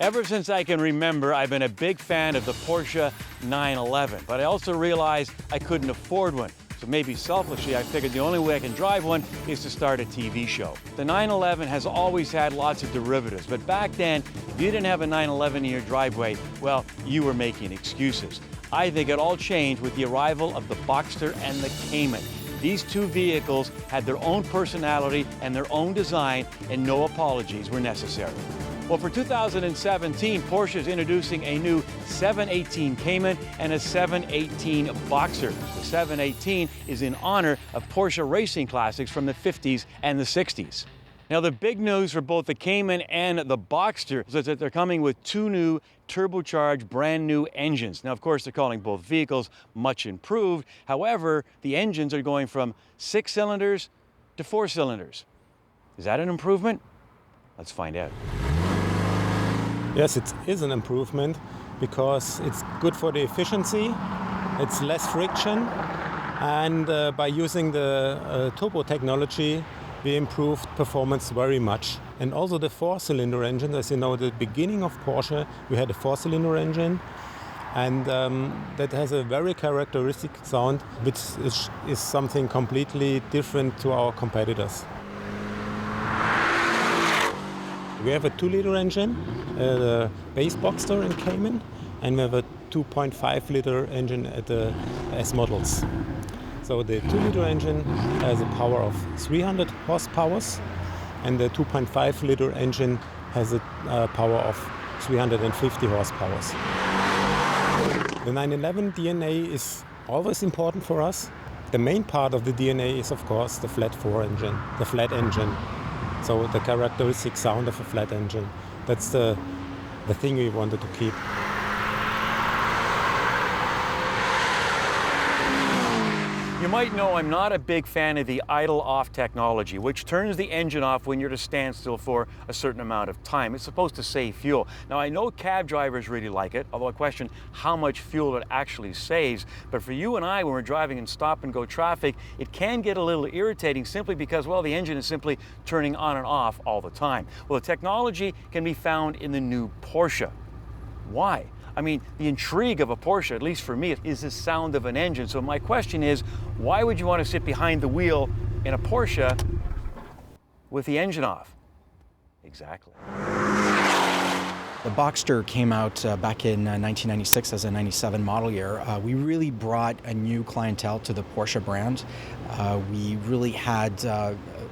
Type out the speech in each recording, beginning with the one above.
Ever since I can remember, I've been a big fan of the Porsche 911, but I also realized I couldn't afford one. So maybe selfishly, I figured the only way I can drive one is to start a TV show. The 911 has always had lots of derivatives, but back then, if you didn't have a 911 in your driveway, well, you were making excuses. I think it all changed with the arrival of the Boxster and the Cayman. These two vehicles had their own personality and their own design, and no apologies were necessary. Well, for 2017, Porsche is introducing a new 718 Cayman and a 718 Boxster. The 718 is in honor of Porsche racing classics from the 50s and the 60s. Now, the big news for both the Cayman and the Boxster is that they're coming with two new turbocharged brand new engines. Now, of course, they're calling both vehicles much improved. However, the engines are going from 6 cylinders to 4 cylinders. Is that an improvement? Let's find out. Yes, it is an improvement because it's good for the efficiency, it's less friction, and by using the turbo technology, we improved performance very much. And also the 4-cylinder engine, as you know, at the beginning of Porsche, we had a 4-cylinder engine, and that has a very characteristic sound, which is something completely different to our competitors. We have a 2-liter engine, the base Boxster and Cayman, and we have a 2.5-liter engine at the S models. So the 2-liter engine has a power of 300 horsepower, and the 2.5-liter engine has a power of 350 horsepower. The 911 DNA is always important for us. The main part of the DNA is, of course, the flat engine. So the characteristic sound of a flat engine. That's the thing we wanted to keep. You might know I'm not a big fan of the idle-off technology, which turns the engine off when you're at a standstill for a certain amount of time. It's supposed to save fuel. Now, I know cab drivers really like it, although I question how much fuel it actually saves. But for you and I, when we're driving in stop-and-go traffic, it can get a little irritating simply because, well, the engine is simply turning on and off all the time. Well, the technology can be found in the new Porsche. Why? I mean, the intrigue of a Porsche, at least for me, is the sound of an engine. So my question is, why would you want to sit behind the wheel in a Porsche with the engine off? Exactly. The Boxster came out back in 1996 as a 97 model year. We really brought a new clientele to the Porsche brand. We really had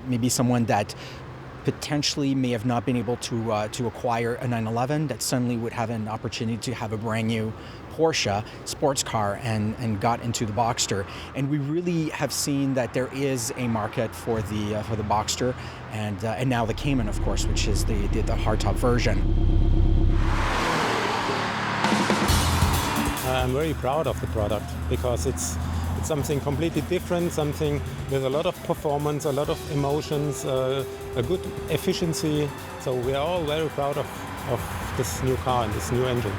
maybe someone that potentially may have not been able to acquire a 911 that suddenly would have an opportunity to have a brand new Porsche sports car and got into the Boxster. And we really have seen that there is a market for the Boxster and now the Cayman, of course, which is the hardtop version. I'm very proud of the product because it's something completely different, something with a lot of performance, a lot of emotions, a good efficiency. So we are all very proud of this new car and this new engine.